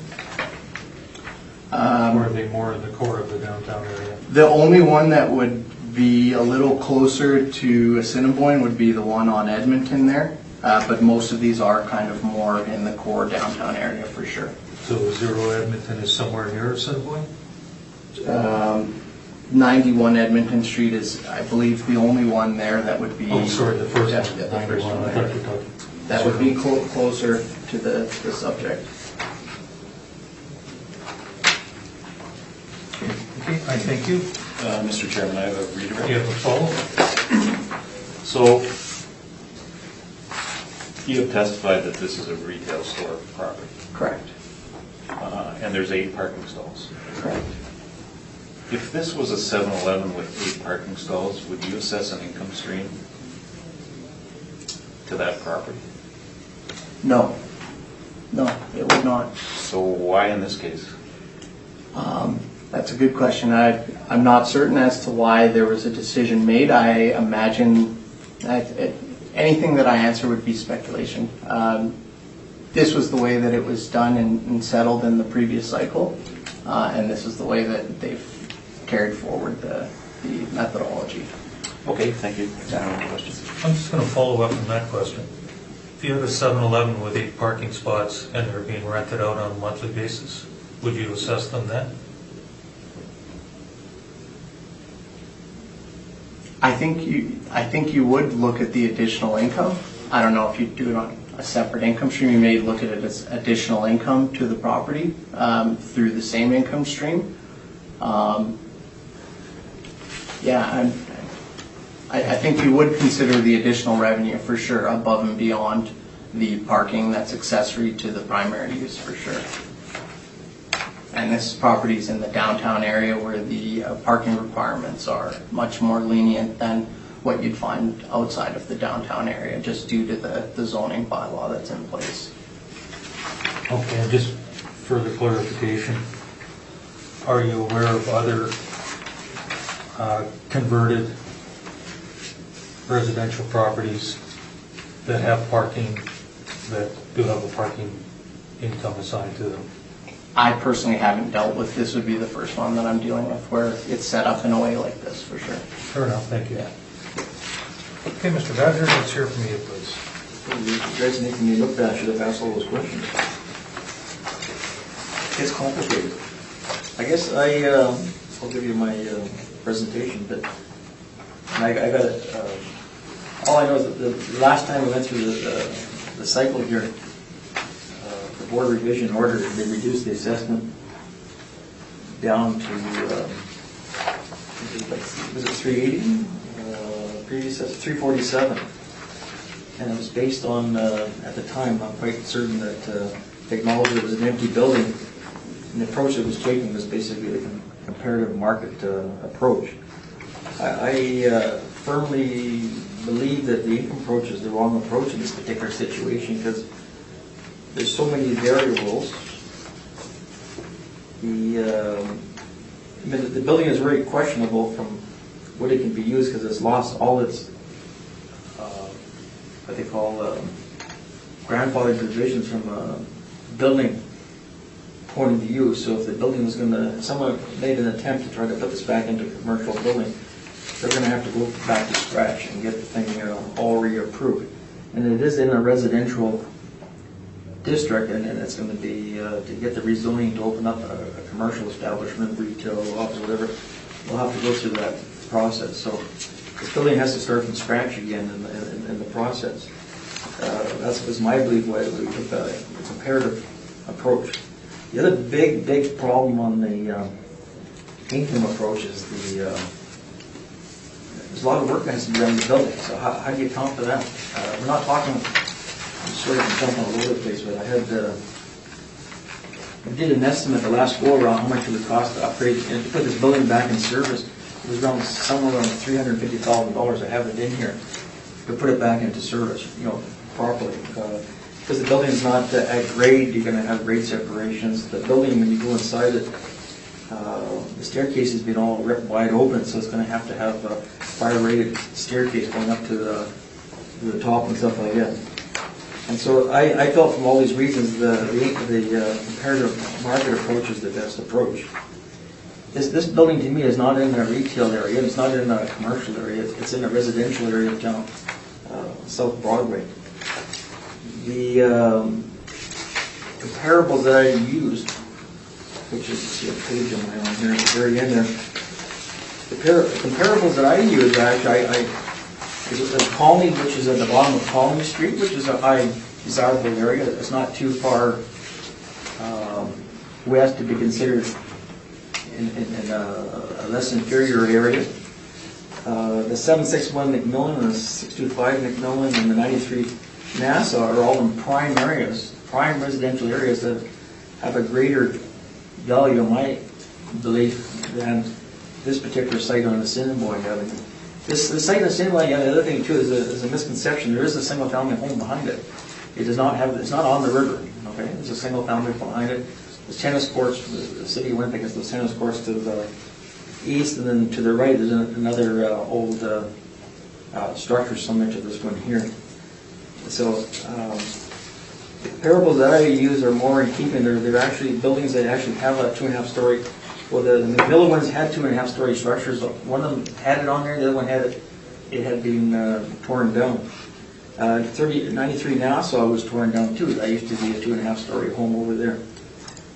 Or are they more in the core of the downtown area? The only one that would be a little closer to Assiniboine would be the one on Edmonton there, but most of these are kind of more in the core downtown area for sure. So 0 Edmonton is somewhere near Assiniboine? 91 Edmonton Street is, I believe, the only one there that would be... Oh, sorry, the first Yeah, one. yeah, the first 91. one I there. thought you were talking. That would be closer to the subject. Okay, I thank you. Mr. Chairman, I have a redirect. You have a follow-up? So, you have testified that this is a retail store property, Correct. and there's 8 parking stalls. Correct. If this was a 7-Eleven with 8 parking stalls, would you assess an income stream to that property? No. No, it would not. So why in this case? That's a good question. I'm not certain as to why there was a decision made. I imagine anything that I answer would be speculation. This was the way that it was done and settled in the previous cycle, and this is the way that they've carried forward the methodology. Okay, thank you. No questions. I'm just going to follow up on that question. If you had a 7-Eleven with 8 parking spots and they're being rented out on a monthly basis, would you assess them then? I think you would look at the additional income. I don't know if you'd do it on a separate income stream. You may look at it as additional income to the property through the same income stream. Yeah, I think you would consider the additional revenue for sure, above and beyond the parking that's accessory to the primary use for sure. And this property is in the downtown area where the parking requirements are much more lenient than what you'd find outside of the downtown area, just due to the zoning bylaw that's in place. Okay, and just further clarification, are you aware of other converted residential properties that have parking, that do have a parking income assigned to them? I personally haven't dealt with this. Would be the first one that I'm dealing with where it's set up in a way like this for sure. Fair enough, thank you. Yeah. Okay, Mr. Badger, let's hear from you, please. You guys making me look bad, I should have asked all those questions. It's complicated. I guess I'll give you my presentation, but I got it. All I know is that the last time we went through the cycle here, the board revision order, they reduced the assessment down to, was it 380? Previous, 347. And it was based on, at the time, I'm quite certain that technology was an empty building. And the approach it was taking was basically a comparative market approach. I firmly believe that the income approach is the wrong approach in this particular situation because there's so many variables. The building is very questionable from what it can be used because it's lost all its what they call grandfathered provisions from a building point of view. So if the building was going to, someone made an attempt to try to put this back into a commercial building, they're going to have to go back to scratch and get the thing all reapproved. And it is in a residential district, and it's going to be, to get the rezoning to open up a commercial establishment, retail, office, whatever, we'll have to go through that process. So the building has to start from scratch again in the process. That was my belief why we took a comparative approach. The other big problem on the income approach is there's a lot of work that has to be done in the building. So how do you account for that? We're not talking, I'm sort of jumping all over the place, but I did an estimate the last go around how much it would cost to upgrade and to put this building back in service. It was around somewhere around $350,000. I have it in here to put it back into service, properly. because the building's not at grade, you're gonna have grade separations. The building, when you go inside it, the staircase has been all ripped wide open, so it's gonna have to have a fire-rated staircase going up to the top and stuff like that. And so I felt from all these reasons, the comparative market approach is the best approach. This building to me is not in a retail area, it's not in a commercial area, it's in a residential area of town, South Broadway. The comparables that I used, which is a page on my own here at the very end there, the comparables that I used actually, is Colony, which is at the bottom of Colony Street, which is a high desirable area. It's not too far west to be considered in a less inferior area. The 761 McMillan, the 625 McMillan, and the 93 Nassau are all in prime areas, prime residential areas that have a greater value, in my belief, than this particular site on Assiniboine Avenue. The site on Assiniboine Avenue, the other thing too is a misconception. There is a single family home behind it. It does not have, it's not on the river, okay? There's a single family behind it. There's tennis courts, the city of Winnipeg has those tennis courts to the east, and then to the right there's another old structure similar to this one here. So the comparables that I use are more in keeping. They're actually buildings that actually have a 2.5 story. Well, the McMillan ones had 2.5 story structures. One of them had it on there. The other one had it had been torn down. 93 Nassau was torn down too. That used to be a 2.5 story home over there.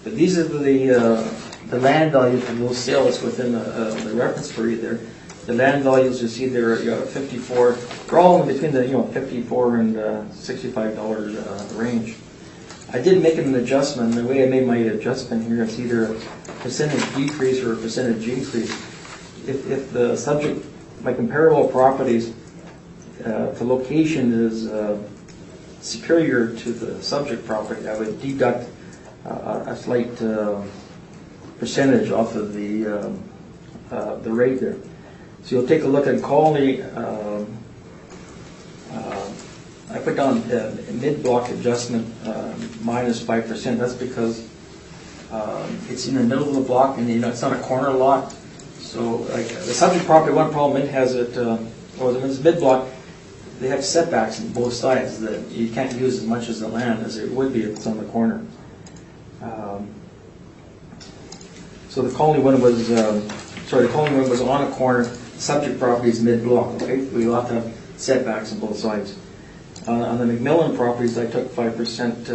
But these are the land values from those sales within the reference period there. The land values you see there are 54. They're all in between the $54 and $65 range. I did make an adjustment. The way I made my adjustment here, it's either a percentage decrease or a percentage increase. If the subject, my comparable properties, the location is superior to the subject property, I would deduct a slight percentage off of the rate there. So you'll take a look at Colony. I put down mid-block adjustment minus 5%. That's because it's in the middle of the block, and it's not a corner lot. So, like the subject property, one problem it has or when it's mid-block, they have setbacks on both sides that you can't use as much as the land as it would be if it's on the corner. So the Colony one was the Colony one was on a corner. Subject property is mid-block. Okay, we will have to have setbacks on both sides. On the McMillan properties, I took 5%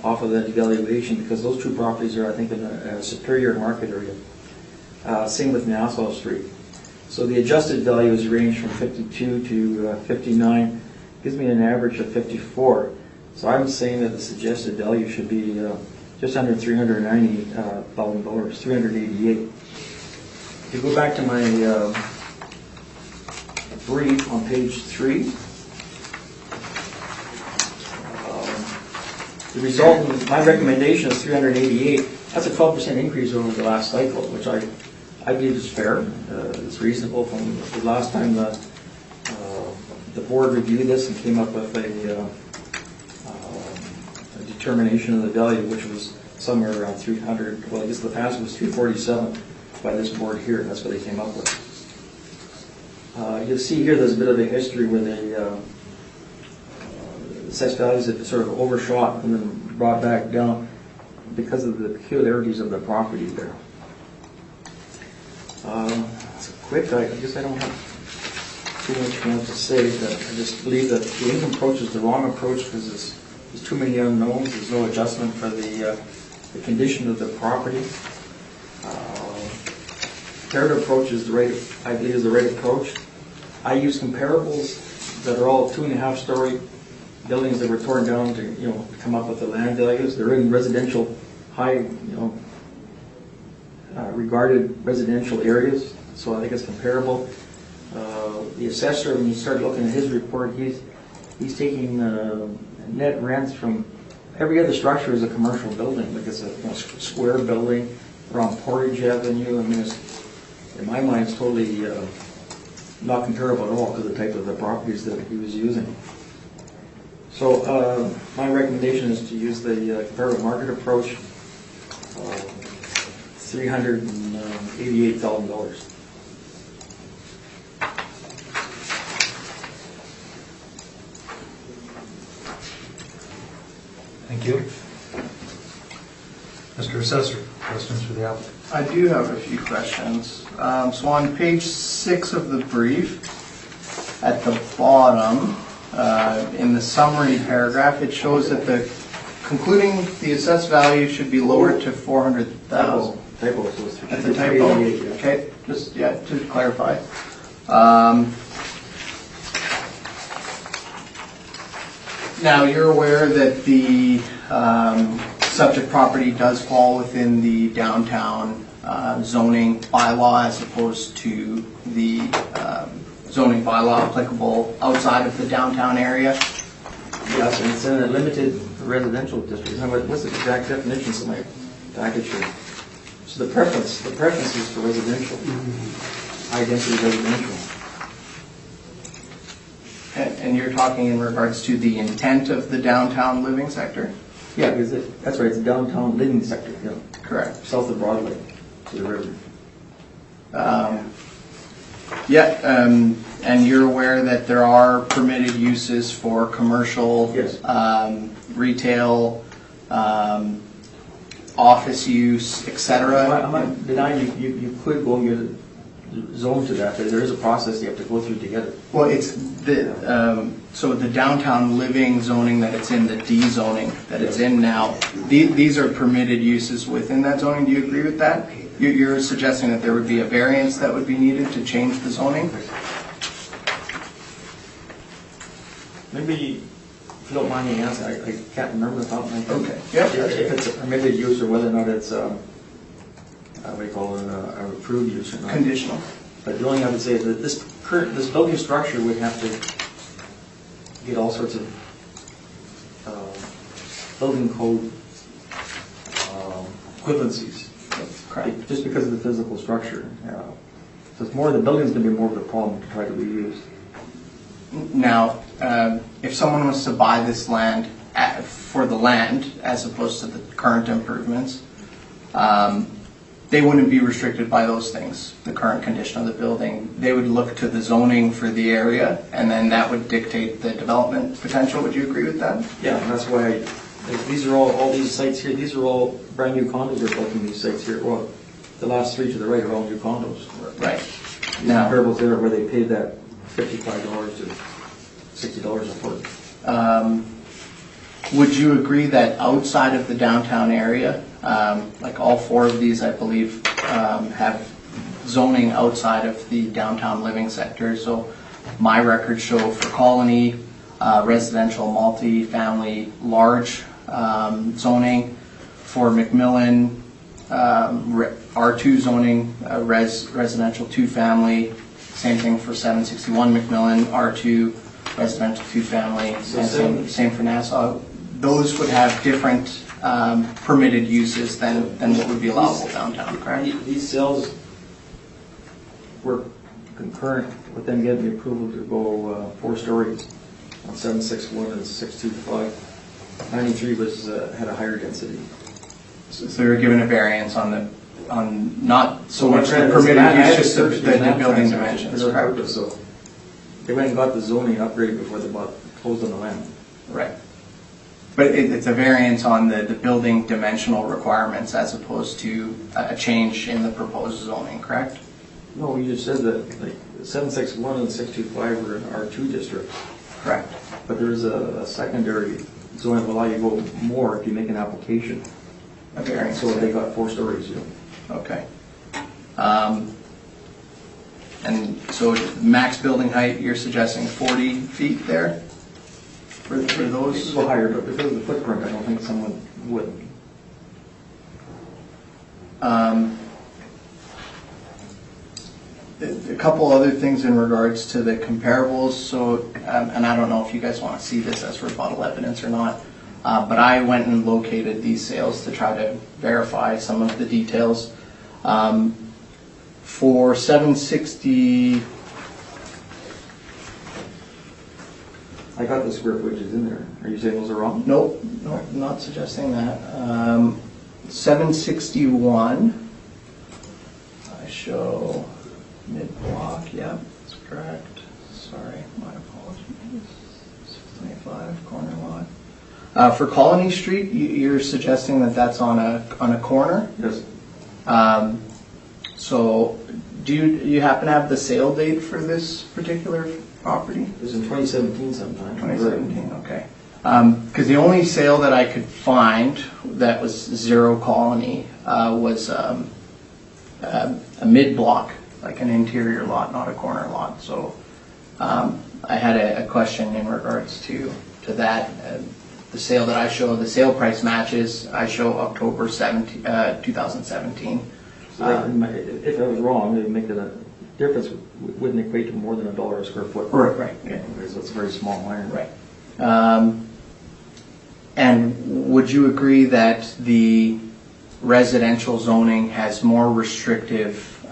off of that evaluation because those two properties are, I think, in a superior market area. Same with Nassau Street. So the adjusted values range from 52 to 59. Gives me an average of 54. So I'm saying that the suggested value should be just under $390,000, $388. If you go back to my brief on page 3, the result, my recommendation is 388. That's a 12% increase over the last cycle, which I believe is fair. It's reasonable from the last time the board reviewed this and came up with a determination of the value, which was somewhere around 300. Well, I guess the past was 347 by this board here. That's what they came up with. You'll see here there's a bit of a history where they assessed values that sort of overshot and then brought back down because of the peculiarities of the property there. It's quick. I guess I don't have too much more to say. But I just believe that the income approach is the wrong approach because there's too many unknowns. There's no adjustment for the condition of the property. Comparative approach is I believe is the right approach. I use comparables that are all 2.5 story buildings that were torn down to come up with the land values. They're in residential, high regarded residential areas, so I think it's comparable. The assessor, when you start looking at his report, he's taking net rents from every other structure is a commercial building, like it's a square building around Portage Avenue. I mean, in my mind, it's totally not comparable at all to the type of the properties that he was using. So my recommendation is to use the comparative market approach, $388,000. Thank you. Mr. Assessor, questions for the applicant? I do have a few questions. So on page 6 of the brief, at the bottom, in the summary paragraph, it shows that concluding the assessed value should be lowered to 400,000. Typo, so it's That's a typo? 388, yeah. Okay, just, to clarify. Now, you're aware that the subject property does fall within the downtown zoning bylaw as opposed to the zoning bylaw applicable outside of the downtown area? Yes, and it's in a limited residential district. What's the exact definitions of my package here? So the preference is for residential, high density residential. And you're talking in regards to the intent of the downtown living sector? Yeah, because that's right, it's downtown living sector, yeah, Correct. south of Broadway to the river. And you're aware that there are permitted uses for commercial, Yes. Retail, office use, et cetera? I'm not denying you could go and get a zone to that, but there is a process you have to go through to get it. Well, it's so the downtown living zoning that it's in, the D zoning that it's in now, these are permitted uses within that zoning. Do you agree with that? You're suggesting that there would be a variance that would be needed to change the zoning? Maybe, if you don't mind me asking, I can't remember the top of my head. Okay. Yeah. If it's a permitted use or whether or not it's, what do you call it, a approved use or not. Conditional. But the only thing I would say is that this building structure would have to get all sorts of building code equivalencies. Correct. Just because of the physical structure. So it's more, the building's going to be more of a problem to try to reuse. Now, if someone was to buy this land for the land as opposed to the current improvements, they wouldn't be restricted by those things, the current condition of the building. They would look to the zoning for the area, and then that would dictate the development potential. Would you agree with that? Yeah, and that's why these are all these sites here, these are all brand new condos are built in these sites here. Well, the last three to the right are all new condos. Right. Now, comparables there where they paid that $55 to $60 a foot. Would you agree that outside of the downtown area, like all four of these, I believe, have zoning outside of the downtown living sector? So my records show for Colony, residential, multi-family, large zoning. For McMillan, R2 zoning, residential, two-family. Same thing for 761 McMillan, R2, residential, two-family, and same for Nassau. Those would have different permitted uses than what would be allowable downtown, correct? These sales were concurrent with them getting the approval to go 4 stories on 761 and 625. 93 was had a higher density. So they were given a variance on not so much the permitted use, just the building dimensions, correct? So they went and got the zoning upgrade before they closed on the land. Right. But it's a variance on the building dimensional requirements as opposed to a change in the proposed zoning, correct? No, you just said that like 761 and 625 were in R2 district. Correct. But there's a secondary zoning that will allow you to go more if you make an application. A variance. So they got 4 stories, yeah. Okay. And so max building height, you're suggesting 40 feet there for those? It's a little higher, but because of the footprint, I don't think someone would. A couple other things in regards to the comparables. So, and I don't know if you guys want to see this as rebuttal evidence or not, but I went and located these sales to try to verify some of the details. For 760, I got the square footages in there. Are you saying those are wrong? Nope, not suggesting that. 761, I show mid-block, yep, that's correct. Sorry, my apologies. 625, corner lot. For Colony Street, you're suggesting that that's on a corner? Yes. So, do you happen to have the sale date for this particular property? It was in 2017 sometime. 2017, okay. Because the only sale that I could find that was zero colony was a mid-block, like an interior lot, not a corner lot. So I had a question in regards to that. The sale that I show, the sale price matches, I show October 2017. So if I was wrong, it would make a difference, wouldn't equate to more than $1 a square foot. Right. Yeah. Because it's a very small iron. Right. And would you agree that the residential zoning has more restrictive,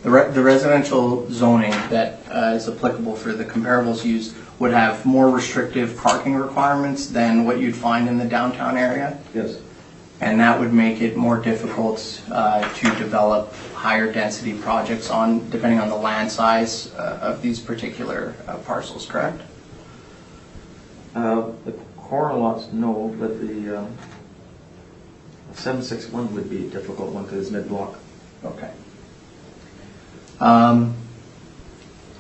the residential zoning that is applicable for the comparables used would have more restrictive parking requirements than what you'd find in the downtown area? Yes. And that would make it more difficult to develop higher density projects depending on the land size of these particular parcels, correct? The corner lots, no, but the 761 would be a difficult one because it's mid-block. Okay.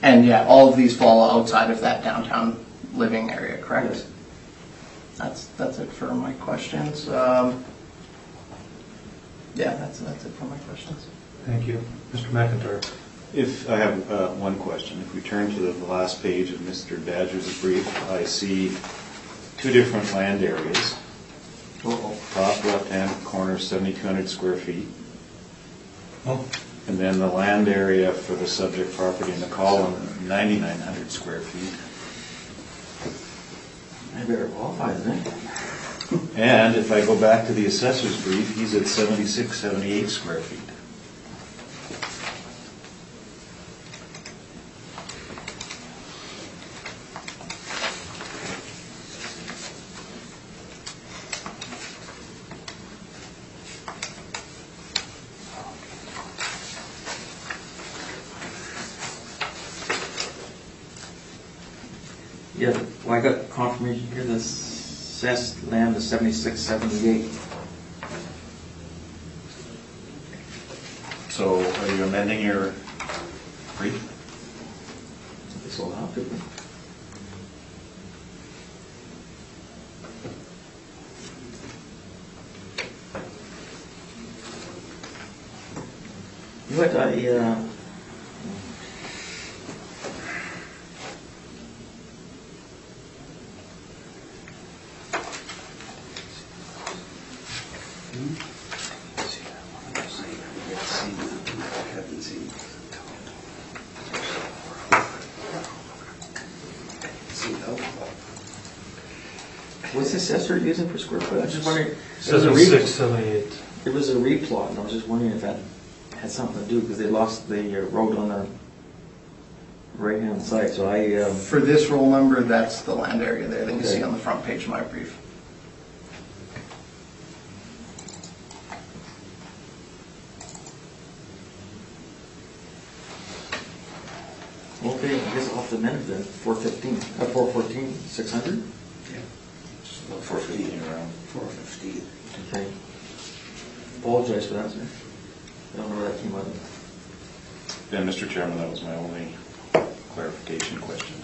And yeah, all of these fall outside of that downtown living area, correct? Yes. That's it for my questions. Yeah, that's it for my questions. Thank you. Mr. McIntyre. If I have one question, if we turn to the last page of Mr. Badger's brief, I see two different land areas. Top left-hand corner, 7,200 square feet. Oh, And then the land area for the subject property in the column, 9,900 square feet. I better qualify, isn't it? And if I go back to the assessor's brief, he's at 76, 78 square feet. Yeah, well, I got confirmation here, the assessed land is 7678. So are you amending your brief? This will have to be. You know what, what's the assessor using for square foot? I was just wondering. 76, 78. It was a replot, and I was just wondering if that had something to do, because they lost the road on the right-hand side, so I... For this roll number, that's the land area there that you Okay. see on the front page of my brief. Okay, I guess I'll have to amend it then, 414, 600? Yeah. 415 around. 415. Okay. Apologize for that, sir. I don't know where that came out of. And Mr. Chairman, that was my only clarification question.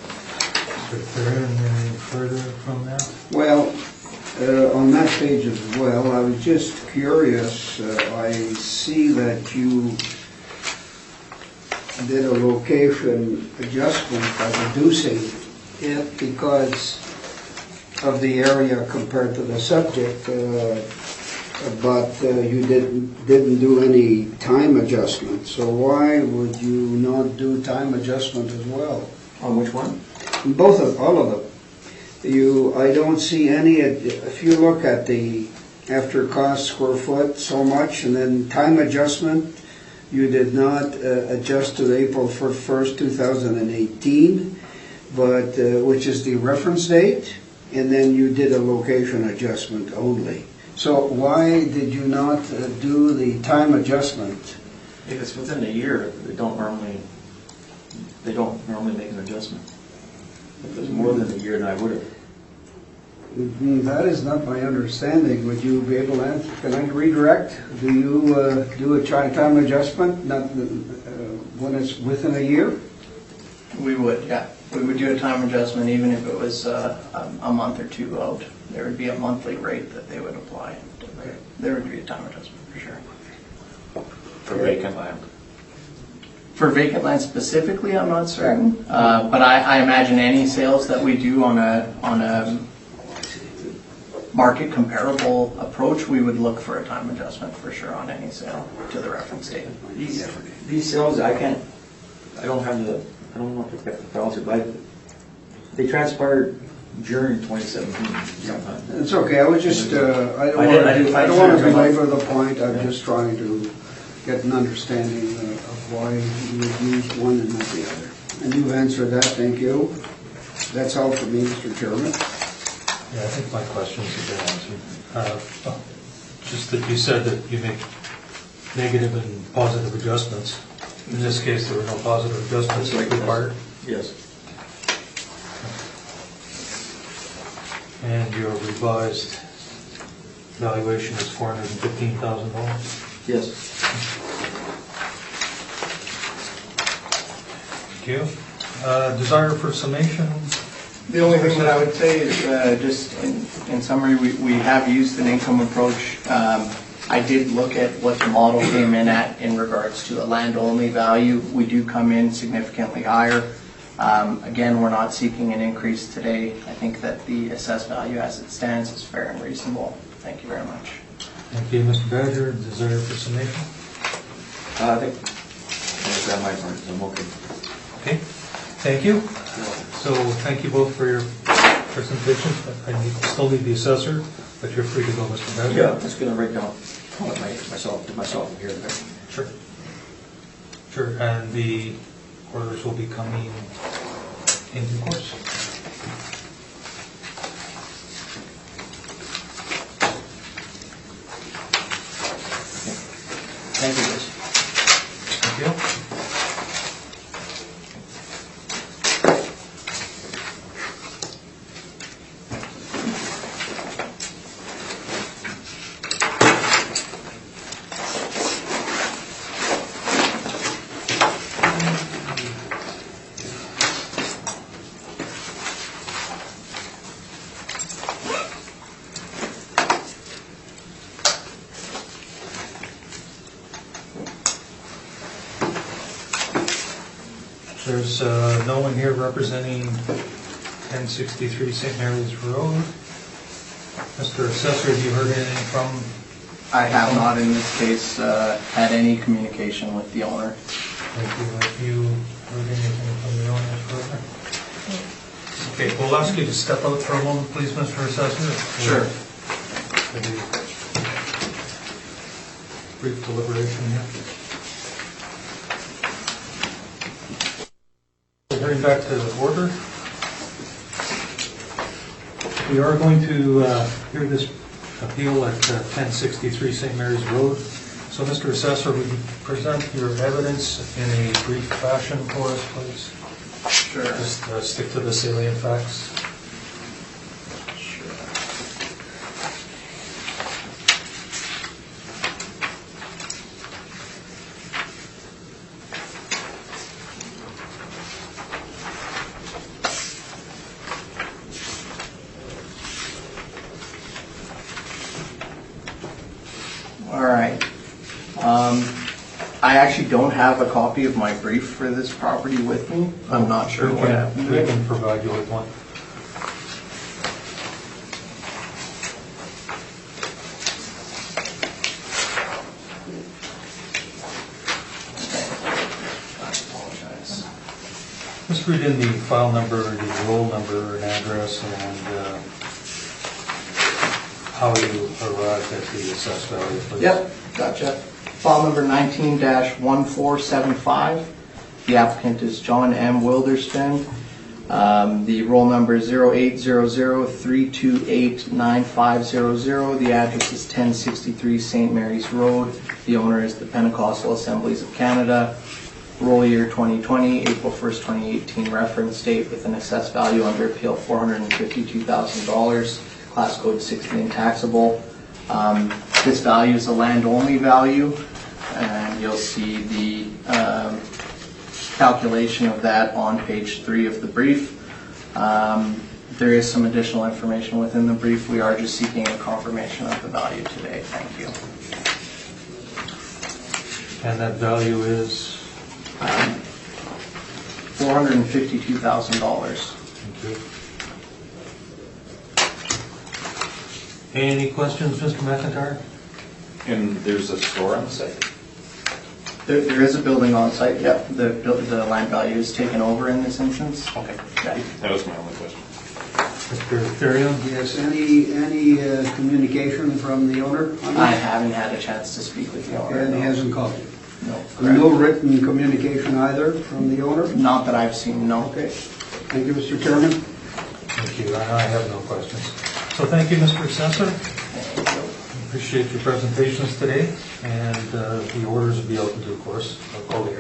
Mr. Claren, anything further from that? Well, on that page as well, I was just curious. I see that you did a location adjustment by reducing it because of the area compared to the subject, but you didn't do any time adjustment. So why would you not do time adjustment as well? On which one? All of them. I don't see any, if you look at the after cost square foot so much, and then time adjustment, you did not adjust to April 1st, 2018. but, which is the reference date, and then you did a location adjustment only. So why did you not do the time adjustment? If it's within a year, they don't normally make an adjustment. If it's more than a year, then I would have. That is not my understanding. Would you be able to answer? Can I redirect? Do you do a time adjustment when it's within a year? We would, yeah. We would do a time adjustment even if it was a month or two out. There would be a monthly rate that they would apply. There would be a time adjustment for sure. For vacant land. For vacant land specifically, I'm not certain, but I imagine any sales that we do on a market comparable approach, we would look for a time adjustment for sure on any sale to the reference date. These sales, I don't know if it's got the files here, but they transpired during 2017 sometime. It's okay. I was just, I don't want to belabor the point. I'm just trying to get an understanding of why you would use one and not the other. And you've answered that. Thank you. That's all for me, Mr. Chairman. Yeah, I think my questions have been answered. Just that you said that you make negative and positive adjustments. In this case, there were no positive adjustments required. Yes. And your revised valuation is $415,000. Yes. Thank you. Desire for summation? The only thing that I would say is just in summary, we have used an income approach. I did look at what the model came in at in regards to a land-only value. We do come in significantly higher. Again, we're not seeking an increase today. I think that the assessed value as it stands is fair and reasonable. Thank you very much. Thank you, Mr. Badger. Desire for summation? I think that's got my part. I'm okay. Okay, thank you. So thank you both for your presentations. I still need the assessor, but you're free to go, Mr. Badger. Yeah, I'm just going to write down myself here and there. Sure. Sure, and the orders will be coming in due course. Thank you, guys. Thank you. There's no one here representing 1063 St. Mary's Road. Mr. Assessor, have you heard anything from? I have not in this case had any communication with the owner. Thank you. Have you heard anything from the owner further? Okay, we'll ask you to step out for a moment, please, Mr. Assessor. Sure. Maybe brief deliberation here. Turning back to the order. We are going to hear this appeal at 1063 St. Mary's Road. So, Mr. Assessor, would you present your evidence in a brief fashion for us, please? Sure. Just stick to the salient facts. Sure. All right. I actually don't have a copy of my brief for this property with me. I'm not sure what happened to We it. can provide you with one. I apologize. Just read in the file number, the roll number and address, and how you arrived at the assessed value, please. Yep, gotcha. File number 19-1475. The applicant is John M. Wilderston. The roll number is 0800-328-9500. The address is 1063 St. Mary's Road. The owner is the Pentecostal Assemblies of Canada. Roll year 2020, April 1st, 2018 reference date with an assessed value under appeal $452,000. Class code 16 taxable. This value is a land-only value, and you'll see the calculation of that on page 3 of the brief. There is some additional information within the brief. We are just seeking a confirmation of the value today. Thank you. And that value is? $452,000. Thank you. Any questions, Mr. McIntyre? And there's a store on the site? There is a building on site, yep. The land value is taken over in this instance. Okay. Yeah. That was my only question. Mr. Therion? Yes, any communication from the owner on I that? haven't had a chance to speak with the owner. And he no. hasn't called you? No, No correct. written communication either from the owner? Not that I've seen, no. Okay. Thank you, Mr. Chairman. Thank you. I have no questions. So thank you, Mr. Assessor. Thank you. Appreciate your presentations today, and the orders will be out in due course. I'll call the